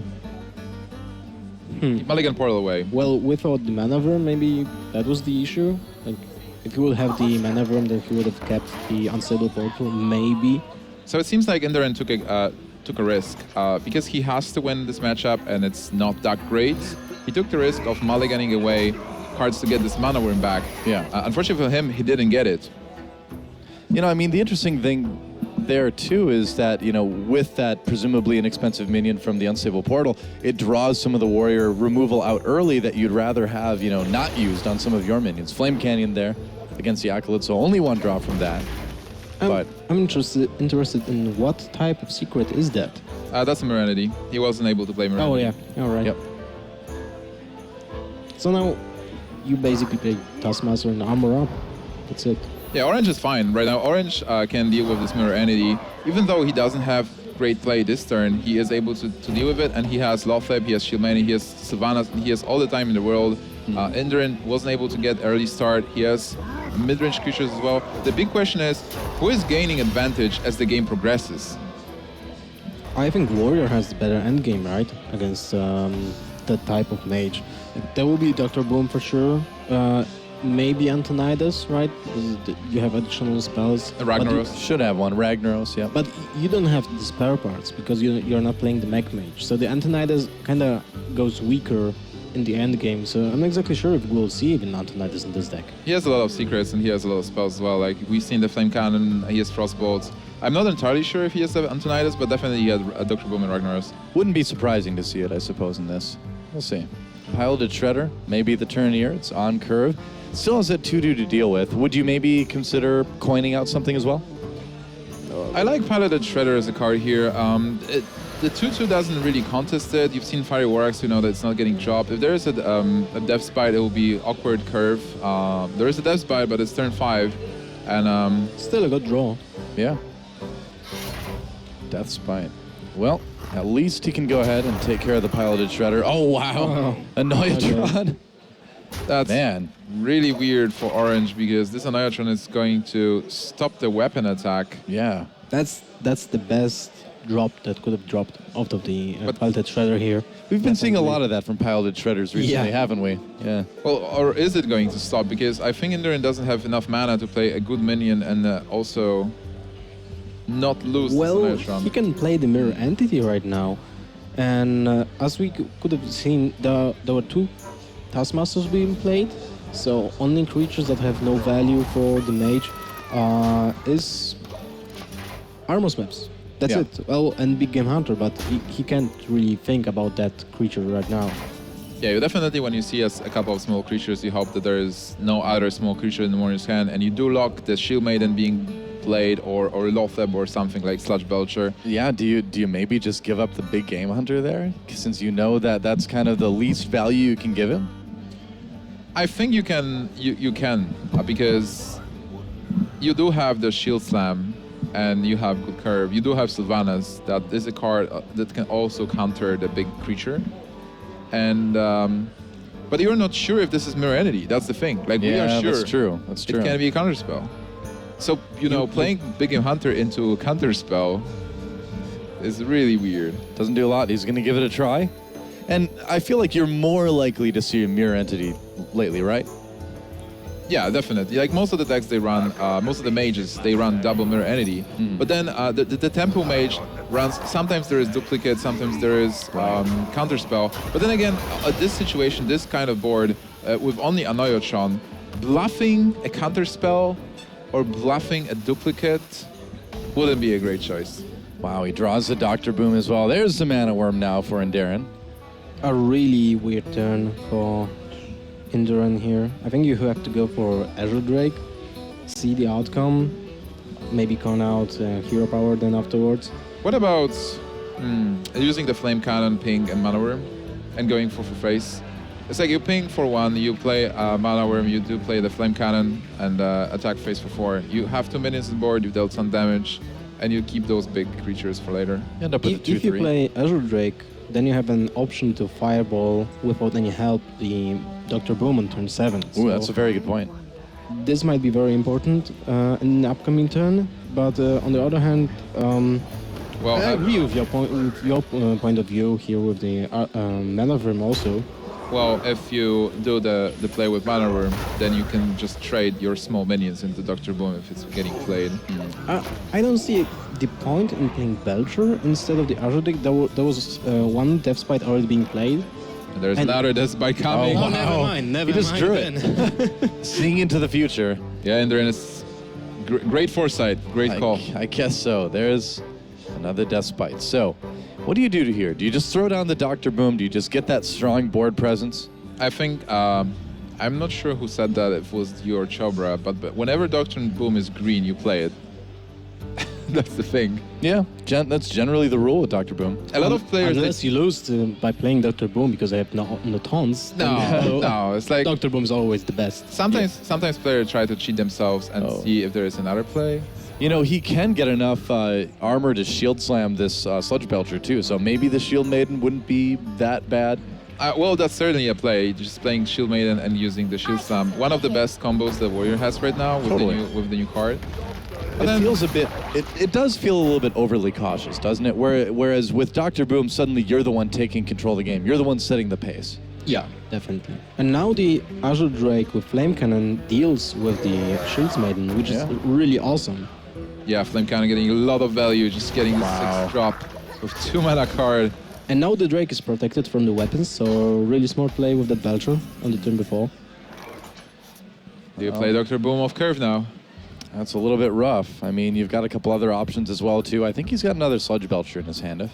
Mulligan portal away. Well, without the Mana Worm, maybe that was the issue. Like, if he would have the Mana Worm, then he would have kept the Unstable Portal, maybe. So it seems like Inderen took a risk because he has to win this matchup and it's not that great. He took the risk of mulliganing away cards to get this Mana Worm back. Yeah. Unfortunately for him, he didn't get it. You know, I mean, the interesting thing there too is that, you know, with that presumably inexpensive minion from the Unstable Portal, it draws some of the warrior removal out early that you'd rather have, you know, not used on some of your minions. Flame Canyon there against the Acolyte, so only 1 draw from that. But I'm interested in what type of secret is that? That's a Serenity. He wasn't able to play Serenity. Oh yeah, all right. Yep. So now you basically play Taskmaster and Armor Up. That's it. Yeah, Orange is fine. Right now, Orange can deal with this Mirror Entity. Even though he doesn't have great play this turn, he is able to deal with it, and he has Lothep, he has Shieldmane, he has Sylvanas, he has all the time in the world. Inderen wasn't able to get early start. He has mid-range creatures as well. The big question is, who is gaining advantage as the game progresses? I think Warrior has the better endgame, right? Against that type of mage. There will be Dr. Boom for sure. Maybe Antonidas, right? You have additional spells. Ragnaros. Should have 1. Ragnaros, yeah. But you don't have the spare parts because you're not playing the mech mage. So the Antonidas kind of goes weaker in the end game. So I'm not exactly sure if we'll see even Antonidas in this deck. He has a lot of secrets and he has a lot of spells as well. Like we've seen the Flame Cannon, he has Frostbolts. I'm not entirely sure if he has Antonidas, but definitely he had Dr. Boom and Ragnaros. Wouldn't be surprising to see it, I suppose, in this. We'll see. Piloted Shredder, maybe the turn here. It's on curve. Still has a 2/2 to deal with. Would you maybe consider coining out something as well? I like Piloted Shredder as a card here. the 2-2 doesn't really contest it. You've seen Fiery Warax, you know that it's not getting dropped. If there is a Death Spite, it will be awkward curve. There is a Death Spite, but it's turn 5. And Still a good draw. Yeah. Death Spite. Well, at least he can go ahead and take care of the piloted Shredder. Oh, wow. Oh. A Neutron. that's Man. really weird for Orange because this Annihilatron is going to stop the weapon attack. Yeah. That's the best drop that could have dropped out of the But- piloted Shredder here. We've been seeing a Definitely. lot of that from piloted Shredders recently, Yeah. haven't we? Yeah. Well, or is it going to stop? Because I think Inderen doesn't have enough mana to play a good minion and also not lose Well, this Annihilatron. he can play the Mirror Entity right now. And as we could have seen, there were 2 Taskmasters being played. So only creatures that have no value for the mage is Armos Maps. That's Yeah. it. Well, and Big Game Hunter, but he can't really think about that creature right now. Yeah, you definitely, when you see a couple of small creatures, you hope that there is no other small creature in the warrior's hand, and you do lock the Shield Maiden being played, or Lotheb, or something like Sludge Belcher. Yeah, do you maybe just give up the big game hunter there? Since you know that that's kind of the least value you can give him? I think you can, because you do have the Shield Slam, and you have good curve. You do have Sylvanas, that is a card that can also counter the big creature. And but you're not sure if this is Mirror Entity. That's the thing. Like we are sure. that's true. That's true. It can be a counterspell. So, playing Big Game Hunter into a counterspell is really weird. Doesn't do a lot. He's going to give it a try. And I feel like you're more likely to see a Mirror Entity lately, right? Yeah, definitely. Like most of the decks they run, most of the mages, they run double Mirror Entity. But then the Tempo Mage runs, sometimes there is duplicate, sometimes there is counterspell. But then again, this situation, this kind of board, with only Annihilatron, bluffing a counterspell or bluffing a duplicate wouldn't be a great choice. Wow, he draws the Dr. Boom as well. There's the Mana Worm now for Inderen. A really weird turn for Inderen here. I think you have to go for Azure Drake, see the outcome, maybe con out Hero Power then afterwards. What about using the Flame Cannon, ping, and Mana Worm, and going for face? It's like you ping for 1, you play Mana Worm, you do play the Flame Cannon, and attack face for 4. You have 2 minions on board, you've dealt some damage, and you keep those big creatures for later. You end up with a 2-3. If you play Azure Drake, then you have an option to Fireball without any help the Dr. Boom on turn 7. Ooh, that's a very good point. This might be very important in the upcoming turn, but on the other hand, Well, I agree with your point of view here with the Mana Worm also. well, if you do the play with Mana Worm, then you can just trade your small minions into Dr. Boom if it's getting played. I don't see the point in playing Belcher instead of the Azure Drake. There was one Death Spite already being played. And there's And- another Death by coming. Oh, wow. never mind, never He just mind drew then. it. Seeing into the future. Yeah, and there is great foresight, great call. I guess so. There's another Death Spite. So, what do you do here? Do you just throw down the Dr. Boom? Do you just get that strong board presence? I think, I'm not sure who said that, if it was you or Chobra, but whenever Dr. Boom is green, you play it. That's the thing. Yeah, that's generally the rule with Dr. Boom. A lot of players... Unless you lose by playing Dr. Boom because I have no tons. No, it's like... Dr. Boom is always the best. Sometimes players try to cheat themselves and see if there is another play. You know, he can get enough armor to shield slam this Sludge Belcher too, so maybe the Shield Maiden wouldn't be that bad. Well, that's certainly a play. Just playing Shield Maiden and using the Shield Slam. One of the best combos the Warrior has right now with the new card. It feels a bit. It does feel a little bit overly cautious, doesn't it? Whereas with Dr. Boom, suddenly you're the one taking control of the game. You're the one setting the pace. Yeah, definitely. And now the Azure Drake with Flame Cannon deals with the Shields Maiden, which is really awesome. Yeah, Flame Cannon getting a lot of value, just getting the 6-drop with 2 mana card. And now the Drake is protected from the weapons, so really smart play with that Belcher on the turn before. Do you play Dr. Boom off curve now? That's a little bit rough. I mean, you've got a couple other options as well too. I think he's got another Sludge Belcher in his hand.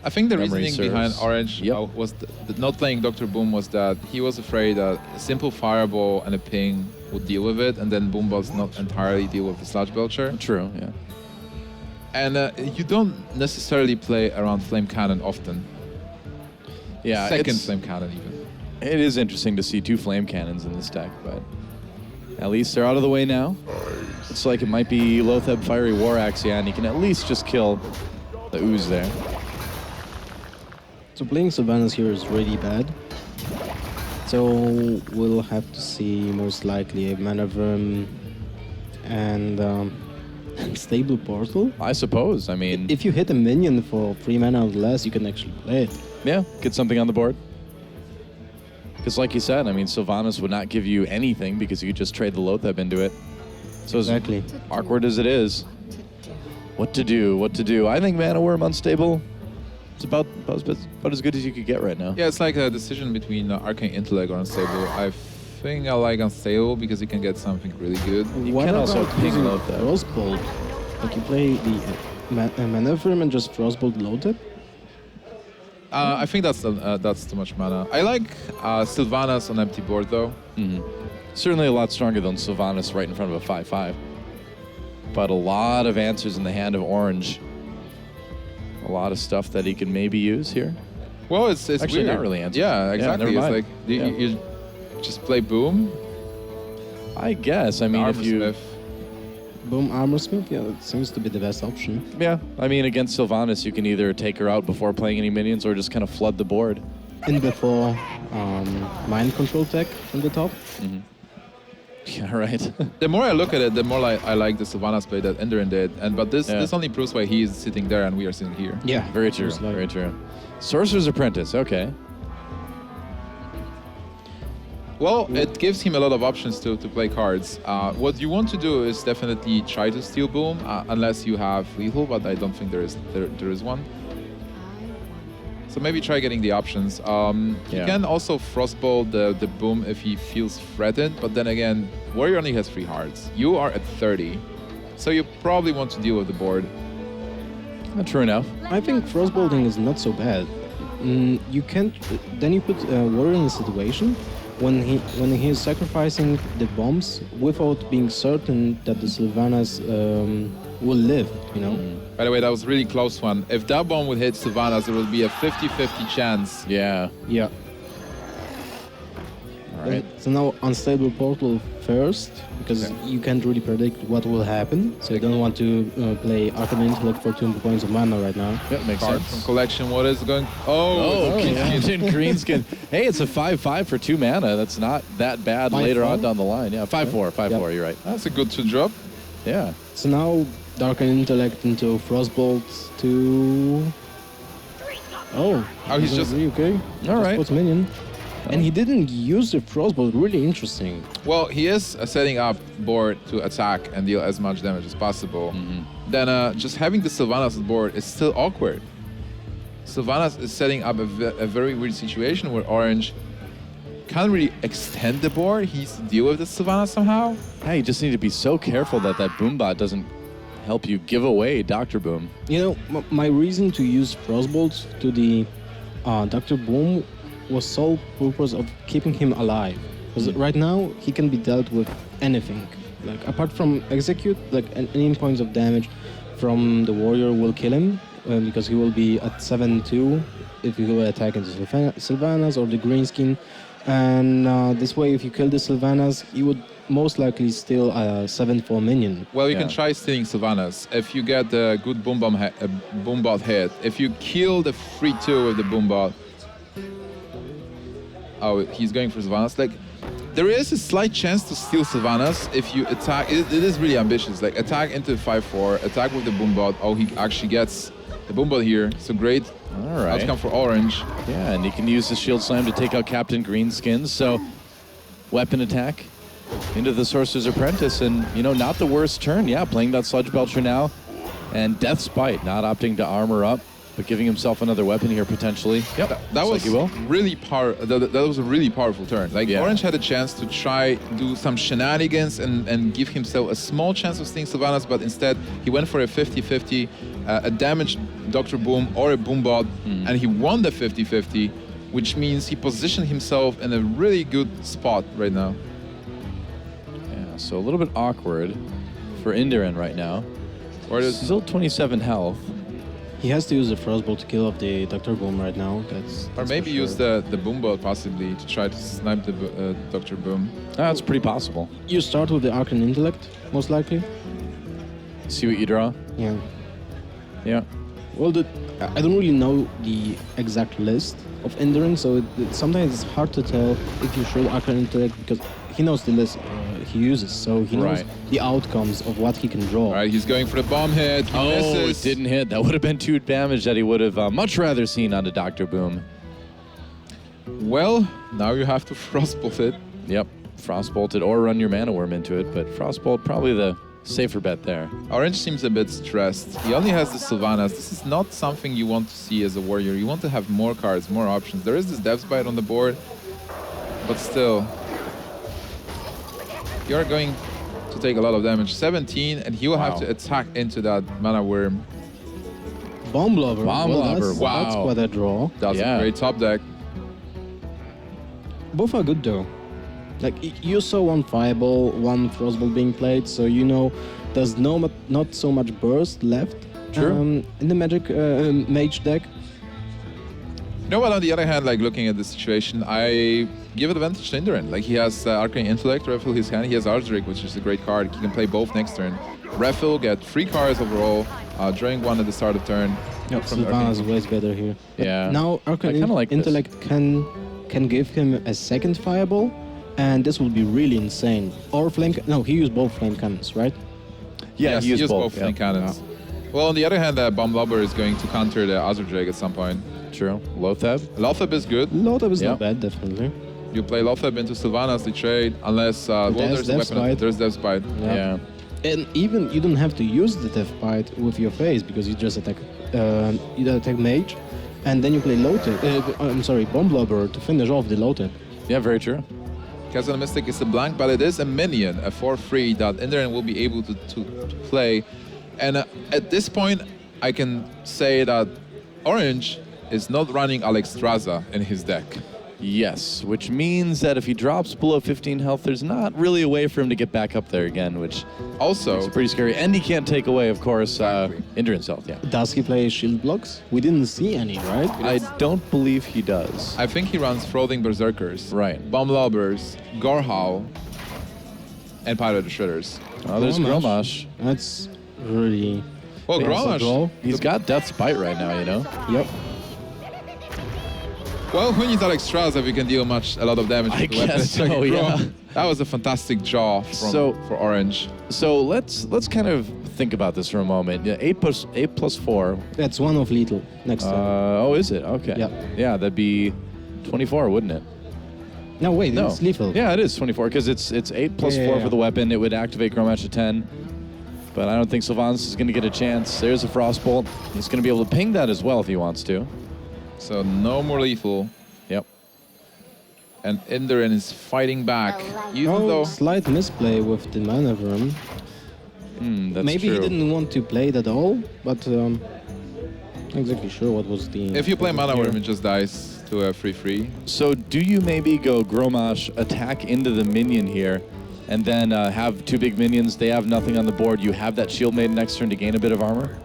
I think the Memory reasoning behind serves. Orange was not playing Dr. Boom was that he was afraid that a simple Fireball and a ping would deal with it, and then Boom Bots not entirely deal with the Sludge Belcher. True, yeah. And you don't necessarily play around Flame Cannon often. Yeah, Second Flame Cannon even. it is interesting to see 2 flame cannons in this deck, but at least they're out of the way now. Looks like it might be Lotheb Fiery War Axe, yeah, and he can at least just kill the ooze there. So playing Sylvanas here is really bad. So we'll have to see most likely a Mana Worm and Stable Portal. I suppose. I mean, If you hit a minion for 3 mana or less, you can actually play it. yeah, get something on the board. Because like you said, I mean, Sylvanas would not give you anything because you could just trade the Lotheb into it. So as Exactly. awkward as it is, what to do, what to do. I think Mana Worm Unstable, it's about as good as you could get right now. Yeah, it's like a decision between Arcane Intellect or Unstable. I think I like Unstable because you can get something really good. You What can also about ping using Lotheb. Frostbolt? Like you play the Mana Worm and just Frostbolt Lotheb? I think that's too much mana. I like Sylvanas on empty board though. Certainly a lot stronger than Sylvanas right in front of a 5/5. But a lot of answers in the hand of Orange. A lot of stuff that he can maybe use here. Well, it's Actually, weird. not really answers. Yeah, exactly. never It's mind. like you just play Boom. I guess. I mean, if you... Armorsmith. Boom Armorsmith? Yeah, that seems to be the best option. Yeah, I mean, against Sylvanas, you can either take her out before playing any minions or just kind of flood the board. In before Mind Control tech on the top. Yeah, right. The more I look at it, the more I like the Sylvanas play that Inderen did. But this only proves why he is sitting there and we are sitting here. Yeah, Very true, most likely. very true. Sorcerer's Apprentice, okay. Well, it gives him a lot of options to play cards. What you want to do is definitely try to steal Boom, unless you have lethal, but I don't think there is one. So maybe try getting the options. He Yeah. can also Frostbolt the Boom if he feels threatened, but then again, Warrior only has 3 hearts. You are at 30, so you probably want to deal with the board. True enough. I think Frostbolting is not so bad. You can't. Then you put Warrior in a situation when he is sacrificing the bombs without being certain that the Sylvanas will live. You know. By the way, that was a really close one. If that bomb would hit Sylvanas, there would be a 50-50 chance. Yeah. Yeah. All right. So now Unstable Portal first, because you can't really predict what will happen. So you don't want to play Arcane Intellect for 2 points of mana right now. That makes Card sense. from collection, what is going? Oh, yeah. Captain Greenskin. Hey, it's a 5/5 for 2 mana. That's not that bad 5/4? later on down the line. Yeah, 5/4, 5/4. You're right. That's a good 2-drop. Yeah. So now Darken Intellect into Frostbolt to... Oh, he's just- really okay. All right. Frostbolt's minion. And he didn't use the Frostbolt, really interesting. Well, he is setting up board to attack and deal as much damage as possible. Then just having the Sylvanas on board is still awkward. Sylvanas is setting up a very weird situation where Orange can't really extend the board. He needs to deal with the Sylvanas somehow. Yeah, you just need to be so careful that Boombot doesn't help you give away Dr. Boom. You know, my reason to use Frostbolt to the Dr. Boom was sole purpose of keeping him alive. Because right now, he can be dealt with anything. Like, apart from execute, like any points of damage from the warrior will kill him, because he will be at 7-2 if he will attack into Sylvanas or the Greenskin. And this way, if you kill the Sylvanas, he would most likely steal a 7-4 minion. Well, you Yeah. can try stealing Sylvanas. If you get a good Boombot hit, if you kill the 3-2 with the Boombot, oh, he's going for Sylvanas. Like, there is a slight chance to steal Sylvanas if you attack. It is really ambitious. Like, attack into 5-4, attack with the Boombot. Oh, he actually gets the Boombot here. So great All right. outcome for Orange. Yeah, and you can use the Shield Slam to take out Captain Greenskins. So, weapon attack into the Sorcerer's Apprentice, and not the worst turn. Yeah, playing that Sludge Belcher now, and Death's Bite, not opting to armor up, but giving himself another weapon here potentially. Yep, That looks was like he will. really that was a really powerful turn. Like, Yeah. Orange had a chance to try do some shenanigans and give himself a small chance of stealing Sylvanas, but instead he went for a 50-50, a damaged Dr. Boom or a Boombot, and he won the 50-50, which means he positioned himself in a really good spot right now. Yeah, so a little bit awkward for Inderen right now. Or does Still 27 health. He has to use the Frostbolt to kill off the Dr. Boom right now. or maybe use the Boom Bolt possibly to try to snipe the Dr. Boom. That's pretty possible. You start with the Arcane Intellect, most likely. See what you draw. Yeah. Yeah. Well, I don't really know the exact list of Inderen, so sometimes it's hard to tell if you show Arcane Intellect because he knows the list he uses, so he knows Right. the outcomes of what he can draw. All right, he's going for the bomb hit. He Oh, misses. it didn't hit. That would have been 2 damage that he would have much rather seen on the Dr. Boom. Well, now you have to Frostbolt it. Yep. Frostbolted or run your Mana Worm into it, but Frostbolt probably the safer bet there. Orange seems a bit stressed. He only has the Sylvanas. This is not something you want to see as a warrior. You want to have more cards, more options. There is this Death's Bite on the board, but still. You're going to take a lot of damage. 17, and he will have Wow. to attack into that Mana Worm. Bomb Lover. Bomb Lover, That's wow. quite a draw. That's Yeah. a great top deck. Both are good though. Like you saw one Fireball, one Frostbolt being played, so you know there's not so much burst left. True. In the Magic Mage deck. No, but on the other hand, like looking at the situation, I give advantage to Inderen. Like he has Arcane Intellect, refill his hand. He has Ardric, which is a great card. He can play both next turn. Refill, get 3 cards overall, drawing 1 at the start of turn. Yep, From Sylvanas is Arcane. way better here. But Yeah. now Arcane I kinda like this. Intellect can give him a second Fireball, and this will be really insane. Or Flame... No, he used both Flame Cannons, right? Yeah, Yes, he used both. flame cannons. Well, on the other hand, Bomb Lobber is going to counter the Azure at some point. True. Lothab. Lothab is good. Lothab is Yeah. not bad, definitely. You play Lothab into Sylvanas, they trade, unless well, there's a Death's weapon. Bite. There's Death's Bite. Yeah. And even you don't have to use the Death Bite with your face because you just attack Mage, and then you play Lothab. I'm sorry, Bomb Lobber to finish off the Lothab. Yeah, very true. Castle Mystic is a blank, but it is a minion, a 4/3 that Inderen will be able to play. And at this point, I can say that Orange is not running Alexstrasza in his deck. Yes, which means that if he drops below 15 health, there's not really a way for him to get back up there again, which Also, is pretty scary. And he can't take away, of course, Exactly. Endurance health, yeah. Does he play shield blocks? We didn't see any, right? I don't believe he does. I think he runs Frothing Berserkers, Right. Bomb Lobbers, Gorhowl, and Pirate the Shredders. Oh, there's Gromash. That's really... Well, Yeah, so Gromash. draw. He's got Death's Bite right now, you know? Yep. Well, when he's Alexstrasza, we can deal a lot of damage. I with the weapon. guess so, yeah. That was a fantastic draw for Orange. So let's kind of think about this for a moment. Yeah, 8 plus 4. That's one of lethal next turn. Oh, is it? Okay. Yep. Yeah, that'd be 24, wouldn't it? No, wait, No. it's lethal. Yeah, it is 24 because it's 8 plus Yeah, 4 yeah, for the weapon. It would activate Gromash at 10. But I don't think Sylvanas is going to get a chance. There's a Frostbolt. He's going to be able to ping that as well if he wants to. So no more lethal. Yep. And Inderen is fighting back, even Oh, though slight misplay with the Mana Worm. That's Maybe true. he didn't want to play it at all, but not exactly sure what was the... if you play Mana here. Worm, it just dies to a 3/3. So do you maybe go Gromash, attack into the minion here, and then have 2 big minions, they have nothing on the board, you have that Shield Maiden next turn to gain a bit of armor?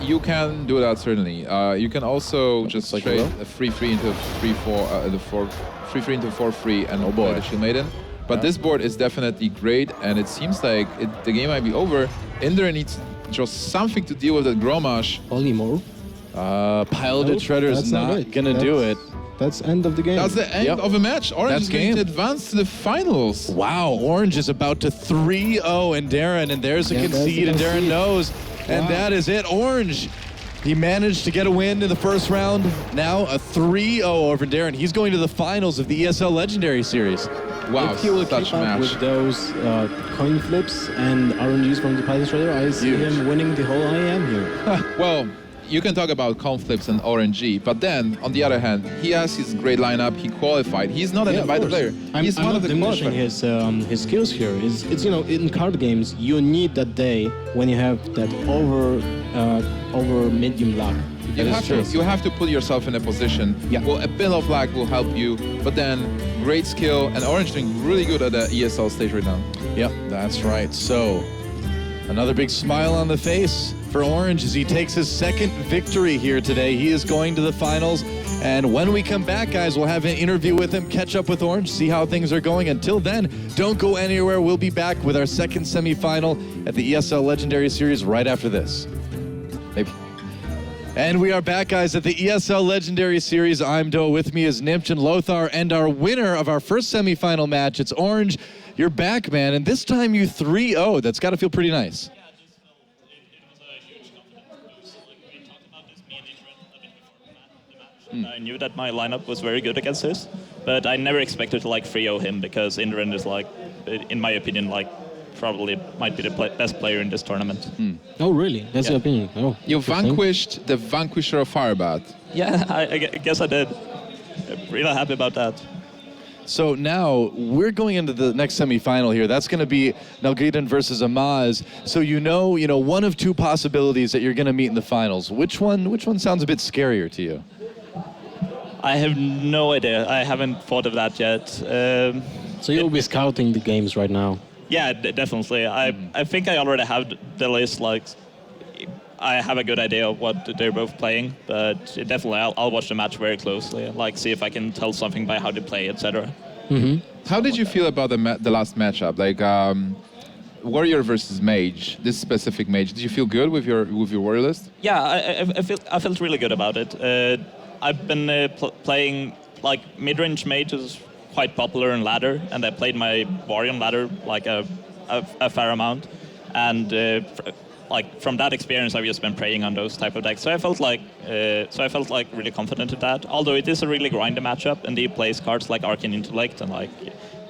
You can do that certainly. You can also just like trade you will. a 3/3 into a 3/4, the 3/3 into 4/3, and Oh boy. play the Shield Maiden. But Yeah. this board is definitely great, and it seems like the game might be over. Inderen needs just something to deal with that Gromash. Polymorph. Piloted Nope, Shredder is that's not it. going to do it. That's end of the game. That's the end Yep. of a match. Orange That's is going game. to advance to the finals. Wow, Orange is about to 3-0 Inderen, and there's a Yeah, there's concede, the and Darren concede. knows. And Wow. that is it. Orange, he managed to get a win in the first round. Now a 3-0 over Darren. He's going to the finals of the ESL Legendary Series. Wow, if he will such keep up match. with those coin flips and RNGs from the Pilot Shredder, I see Huge. him winning the whole IM here. Well, you can talk about conflicts and RNG, but then, on the other hand, he has his great lineup, he qualified. He's not an Yeah, of invited course. player. I'm He's one not of the diminishing qualified. his skills here. It's in card games you need that day when you have that over medium luck. You have to put yourself in a position. Yeah. Well, a bit of luck will help you, but then great skill, and Orange doing really good at the ESL stage right now. Yep, that's right. So Another big smile on the face for Orange as he takes his second victory here today. He is going to the finals. And when we come back, guys, we'll have an interview with him, catch up with Orange, see how things are going. Until then, don't go anywhere. We'll be back with our second semifinal at the ESL Legendary Series right after this. Maybe. And we are back, guys, at the ESL Legendary Series. I'm Doe. With me is Nimch and Lothar, and our winner of our first semifinal match. It's Orange. You're back, man, and this time you 3-0. That's got to feel pretty nice. Yeah, it just felt, it was a huge confidence boost. Like, we talked about this, me and Inderen, a bit before the match. I knew that my lineup was very good against his, but I never expected to, like, 3-0 him, because Inderen is, like, in my opinion, like, probably might be the best player in this tournament. Oh, really? That's your opinion? Oh, You vanquished the vanquisher of Firebat. Yeah, I guess I did. Really happy about that. So now we're going into the next semifinal here. That's going to be Nalgaden versus Amaz. So you know one of two possibilities that you're going to meet in the finals. Which one sounds a bit scarier to you? I have no idea. I haven't thought of that yet. So you'll be scouting the games right now? Yeah, definitely. I think I already have the list. Like, I have a good idea of what they're both playing, but definitely I'll watch the match very closely and like see if I can tell something by how they play, etc. How did you feel about the last matchup? Like Warrior versus Mage, this specific Mage. Did you feel good with your Warrior list? Yeah, I felt really good about it. I've been playing like mid-range Mage is quite popular in ladder, and I played my Warrior ladder like a fair amount, and. Like from that experience, I've just been preying on those type of decks. So I felt like really confident in that. Although it is a really grindy matchup, and he plays cards like Arcane Intellect and like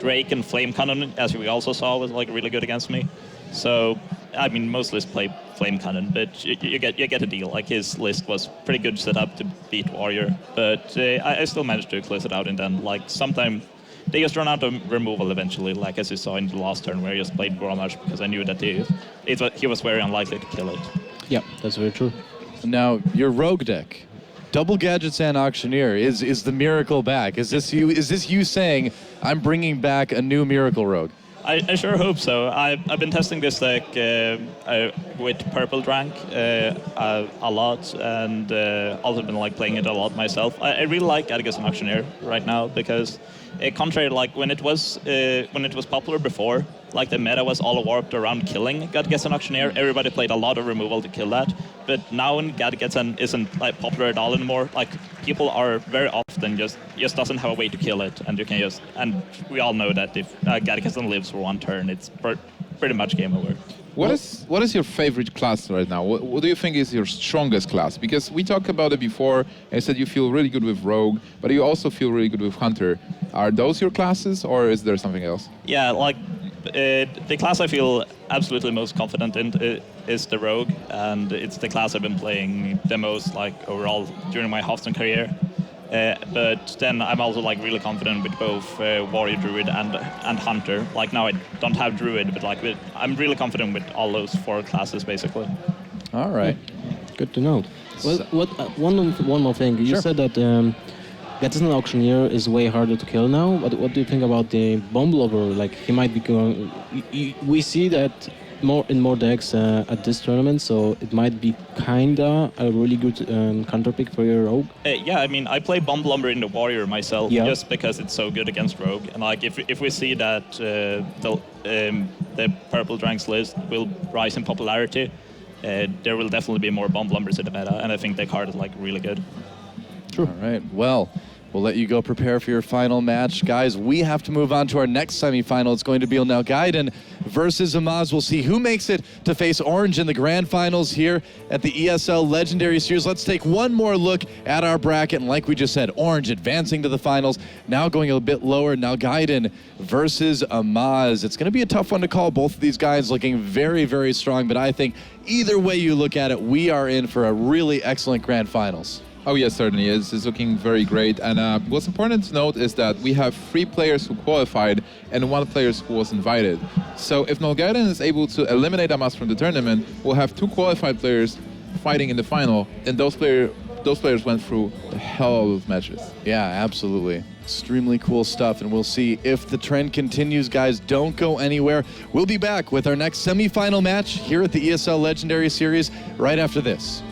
Drake and Flame Cannon, as we also saw, was like really good against me. So I mean, most lists play Flame Cannon, but you get a deal. Like his list was pretty good set up to beat Warrior, but I still managed to close it out. And then like sometime they just run out of removal eventually, like as you saw in the last turn where he just played Goramash because I knew that he was very unlikely to kill it. Yeah, that's very true. Now, your rogue deck, Double Gadgets and Auctioneer, is the miracle back? Is this you saying, I'm bringing back a new miracle rogue? I sure hope so. I've been testing this deck with Purple Drank a lot, and also been like playing it a lot myself. I really like Gadgets and Auctioneer right now because, contrary like when it was popular before, like the meta was all warped around killing Gadgets and Auctioneer. Everybody played a lot of removal to kill that. But now when Gadgets isn't like popular at all anymore, like people are very often just doesn't have a way to kill it, and you can and we all know that if Gadgets lives for one turn, it's pretty much game over. What is your favorite class right now? What do you think is your strongest class? Because we talked about it before, and you said you feel really good with Rogue, but you also feel really good with Hunter. Are those your classes, or is there something else? Yeah, like the class I feel absolutely most confident in is the Rogue, and it's the class I've been playing the most like overall during my Hearthstone career. But then I'm also like really confident with both Warrior, Druid, and Hunter. Like now I don't have Druid, but like I'm really confident with all those four classes basically. All right. Good to know. Well, one more thing. You said that Gadgets and Auctioneer is way harder to kill now. What do you think about the Bomb Lover? Like he might be going. We see that in more decks at this tournament, so it might be kinda a really good counter pick for your Rogue. Yeah, I mean, I play Bomb Lumber in the Warrior myself, Yeah. just because it's so good against Rogue. And like, if we see that the Purple Drank's list will rise in popularity, there will definitely be more Bomb Lumbers in the meta, and I think the card is like really good. All right. Well, we'll let you go prepare for your final match. Guys, we have to move on to our next semifinal. It's going to be Nalgaden versus Amaz. We'll see who makes it to face Orange in the grand finals here at the ESL Legendary Series. Let's take one more look at our bracket. And like we just said, Orange advancing to the finals. Now going a bit lower, Nalgaden versus Amaz. It's going to be a tough one to call. Both of these guys looking very, very strong. But I think either way you look at it, we are in for a really excellent grand finals. Oh yes, certainly. It's looking very great. And what's important to note is that we have 3 players who qualified and 1 player who was invited. So if Nalgaden is able to eliminate Amaz from the tournament, we'll have 2 qualified players fighting in the final, and those players went through a hell of matches. Yeah, absolutely. Extremely cool stuff, and we'll see if the trend continues. Guys, don't go anywhere. We'll be back with our next semifinal match here at the ESL Legendary Series right after this.